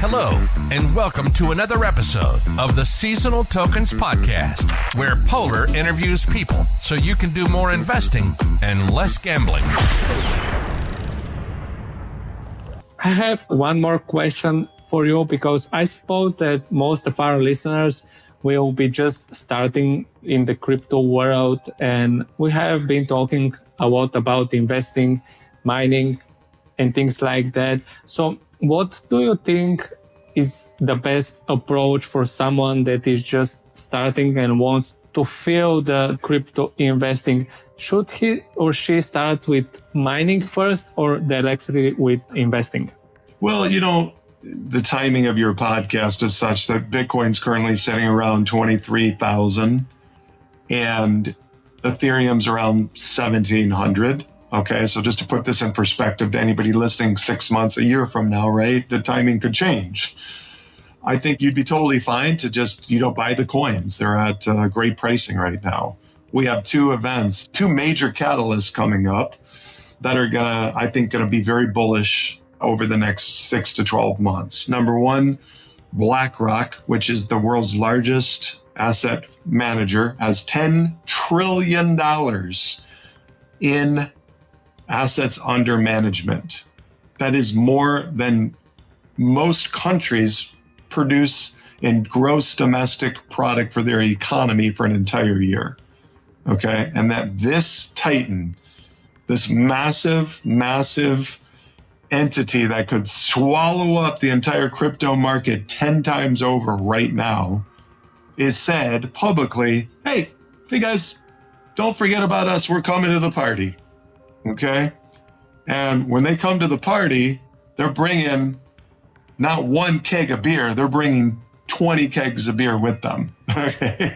Hello, and welcome to another episode of the Seasonal Tokens Podcast, where Polar interviews people so you can do more investing and less gambling. I have one more question for you, because I suppose that most of our listeners will be just starting in the crypto world, and we have been talking a lot about investing, mining, and things like that. So what do you think is the best approach for someone that is just starting and wants to feel the crypto investing? Should he or she start with mining first or directly with investing? Well, the timing of your podcast is such that Bitcoin's currently sitting around 23,000 and Ethereum's around 1,700. Okay, so just to put this in perspective to anybody listening 6 months, a year from now, right, the timing could change. I think you'd be totally fine to just, buy the coins. They're at great pricing right now. We have two major catalysts coming up that are going to be very bullish over the next 6 to 12 months. Number one, BlackRock, which is the world's largest asset manager, has $10 trillion in assets under management. That is more than most countries produce in gross domestic product for their economy for an entire year. Okay. And that this titan, this massive entity that could swallow up the entire crypto market 10 times over right now, is said publicly, hey guys, don't forget about us. We're coming to the party. Okay. And when they come to the party, they're bringing not one keg of beer, they're bringing 20 kegs of beer with them. Okay.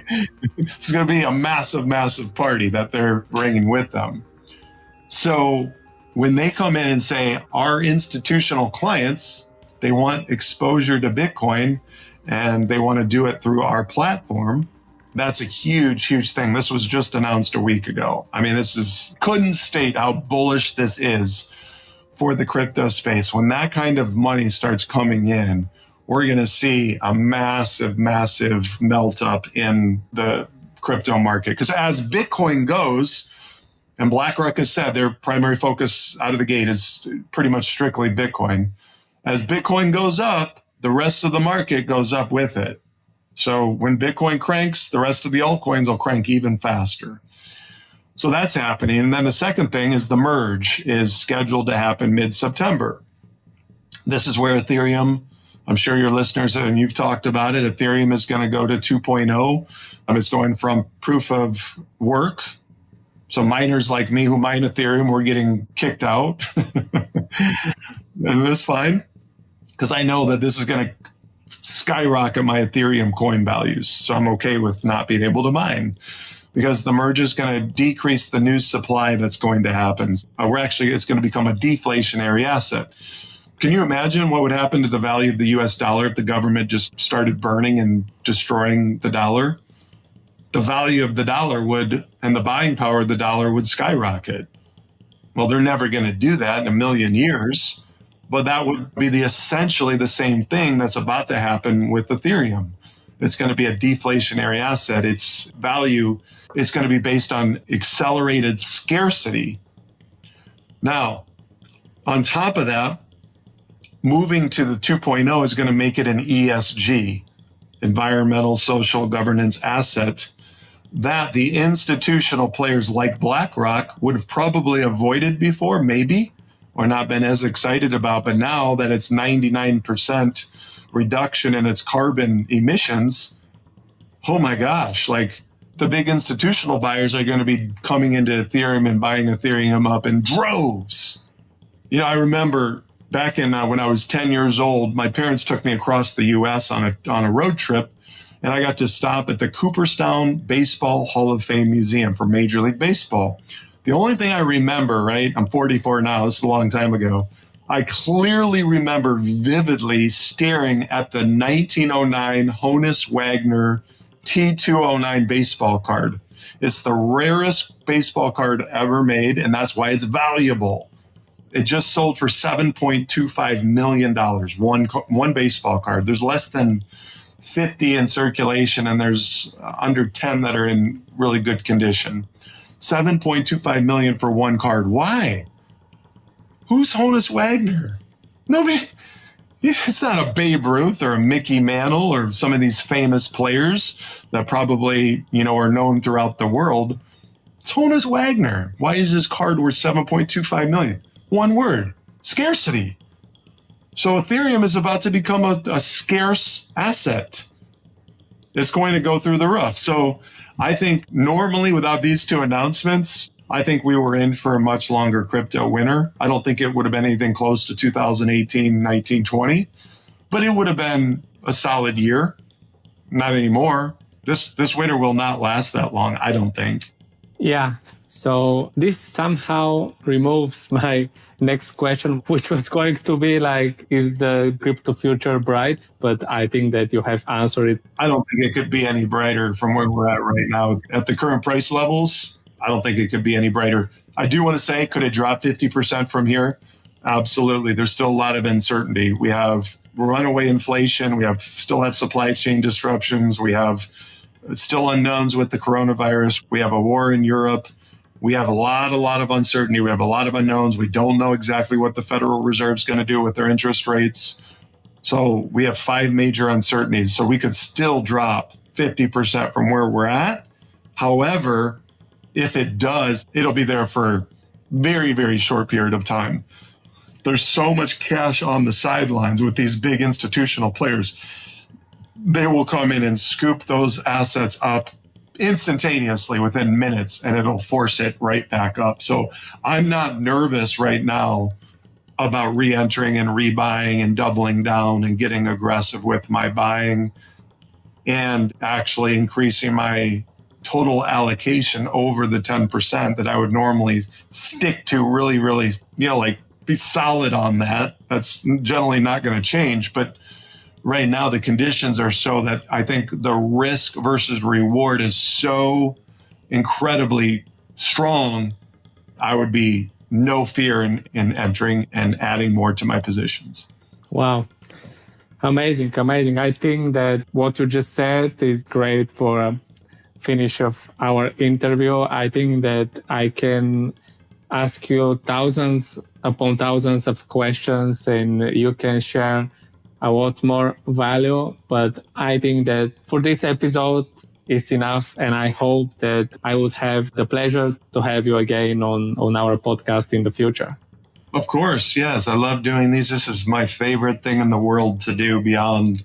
It's going to be a massive party that they're bringing with them. So when they come in and say our institutional clients, they want exposure to Bitcoin and they want to do it through our platform, that's a huge thing. This was just announced a week ago. I mean, couldn't state how bullish this is for the crypto space. When that kind of money starts coming in, we're going to see a massive melt up in the crypto market. Because as Bitcoin goes, and BlackRock has said their primary focus out of the gate is pretty much strictly Bitcoin. As Bitcoin goes up, the rest of the market goes up with it. So when Bitcoin cranks, the rest of the altcoins will crank even faster. So that's happening. And then the second thing is the merge is scheduled to happen mid-September. This is where Ethereum, I'm sure your listeners, and you've talked about it, Ethereum is going to go to 2.0. It's going from proof of work. So miners like me who mine Ethereum, we're getting kicked out. And that's fine, because I know that this is going to skyrocket my Ethereum coin values. So I'm okay with not being able to mine, because the merge is going to decrease the new supply that's going to happen. It's going to become a deflationary asset. Can you imagine what would happen to the value of the US dollar if the government just started burning and destroying the dollar? The value of the dollar and the buying power of the dollar would skyrocket. Well, they're never going to do that in a million years, but that would be essentially the same thing that's about to happen with Ethereum. It's going to be a deflationary asset. Its value is going to be based on accelerated scarcity. Now, on top of that, moving to the 2.0 is going to make it an ESG, environmental, social governance asset, that the institutional players like BlackRock would have probably avoided before, maybe, or not been as excited about. But now that it's 99% reduction in its carbon emissions, oh my gosh, like the big institutional buyers are going to be coming into Ethereum and buying Ethereum up in droves. I remember back in when I was 10 years old, my parents took me across the U.S. on a road trip, and I got to stop at the Cooperstown Baseball Hall of Fame Museum for Major League Baseball. The only thing I remember, right, I'm 44 now, this is a long time ago, I clearly remember vividly staring at the 1909 Honus Wagner T209 baseball card. It's the rarest baseball card ever made, and that's why it's valuable. It just sold for $7.25 million, one baseball card. There's less than 50 in circulation, and there's under 10 that are in really good condition. $7.25 million for one card. Why? Who's Honus Wagner? Nobody. It's not a Babe Ruth or a Mickey Mantle or some of these famous players that probably, are known throughout the world. It's Honus Wagner. Why is his card worth $7.25 million? One word: scarcity. So Ethereum is about to become a scarce asset. It's going to go through the roof. So I think normally without these two announcements, I think we were in for a much longer crypto winter. I don't think it would have been anything close to 2018, 19, 20, but it would have been a solid year. Not anymore. This winter will not last that long, I don't think. Yeah. So this somehow removes my next question, which was going to be like, is the crypto future bright? But I think that you have answered it. I don't think it could be any brighter from where we're at right now. At the current price levels, I don't think it could be any brighter. I do want to say, could it drop 50% from here? Absolutely. There's still a lot of uncertainty. We have runaway inflation. We still have supply chain disruptions. We have still unknowns with the coronavirus. We have a war in Europe. We have a lot of uncertainty. We have a lot of unknowns. We don't know exactly what the Federal Reserve is going to do with their interest rates. So we have 5 major uncertainties. So we could still drop 50% from where we're at. However, if it does, it'll be there for a very, very short period of time. There's so much cash on the sidelines with these big institutional players. They will come in and scoop those assets up instantaneously within minutes, and it'll force it right back up. So I'm not nervous right now about re-entering and rebuying and doubling down and getting aggressive with my buying and actually increasing my total allocation over the 10% that I would normally stick to really, really, be solid on that. That's generally not going to change. But right now, the conditions are so that I think the risk versus reward is so incredibly strong. I would be no fear in entering and adding more to my positions. Wow. Amazing. I think that what you just said is great for a finish of our interview. I think that I can ask you thousands upon thousands of questions and you can share a lot more value. But I think that for this episode is enough. And I hope that I would have the pleasure to have you again on our podcast in the future. Of course. Yes. I love doing these. This is my favorite thing in the world to do beyond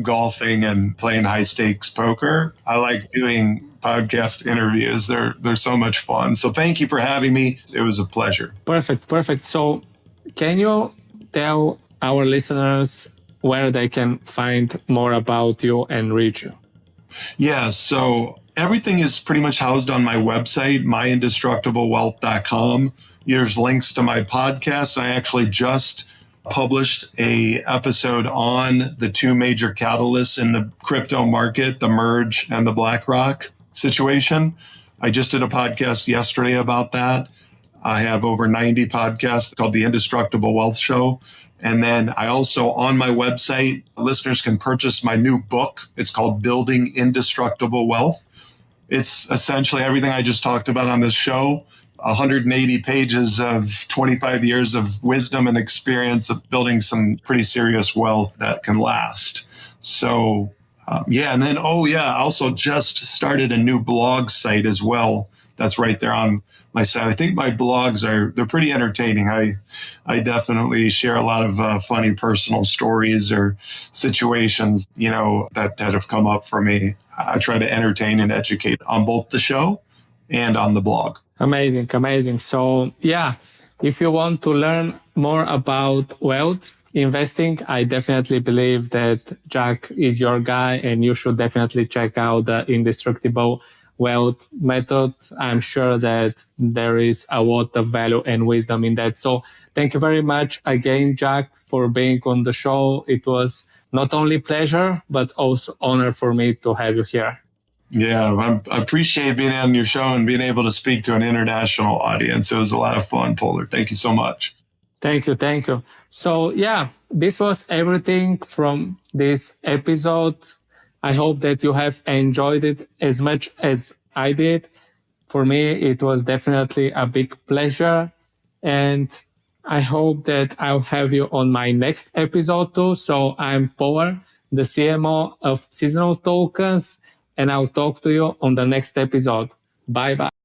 golfing and playing high stakes poker. I like doing podcast interviews. They're so much fun. So thank you for having me. It was a pleasure. Perfect. So can you tell our listeners where they can find more about you and reach you? Yeah. So everything is pretty much housed on my website, myindestructiblewealth.com. There's links to my podcast. I actually just published a episode on the 2 major catalysts in the crypto market, the merge and the BlackRock situation. I just did a podcast yesterday about that. I have over 90 podcasts called The Indestructible Wealth Show. And then I also, on my website, listeners can purchase my new book. It's called Building Indestructible Wealth. It's essentially everything I just talked about on this show. 180 pages of 25 years of wisdom and experience of building some pretty serious wealth that can last. So, and then, I also just started a new blog site as well. That's right there on my site. I think my blogs they're pretty entertaining. I definitely share a lot of funny personal stories or situations, that have come up for me. I try to entertain and educate on both the show and on the blog. Amazing. So if you want to learn more about wealth investing, I definitely believe that Jack is your guy and you should definitely check out the Indestructible Wealth method. I'm sure that there is a lot of value and wisdom in that. So thank you very much again, Jack, for being on the show. It was not only pleasure, but also honor for me to have you here. Yeah, I appreciate being on your show and being able to speak to an international audience. It was a lot of fun, Polar. Thank you so much. Thank you. Thank you. So yeah, this was everything from this episode. I hope that you have enjoyed it as much as I did. For me, it was definitely a big pleasure. And I hope that I'll have you on my next episode too. So I'm Power, the CMO of Seasonal Tokens, and I'll talk to you on the next episode. Bye bye.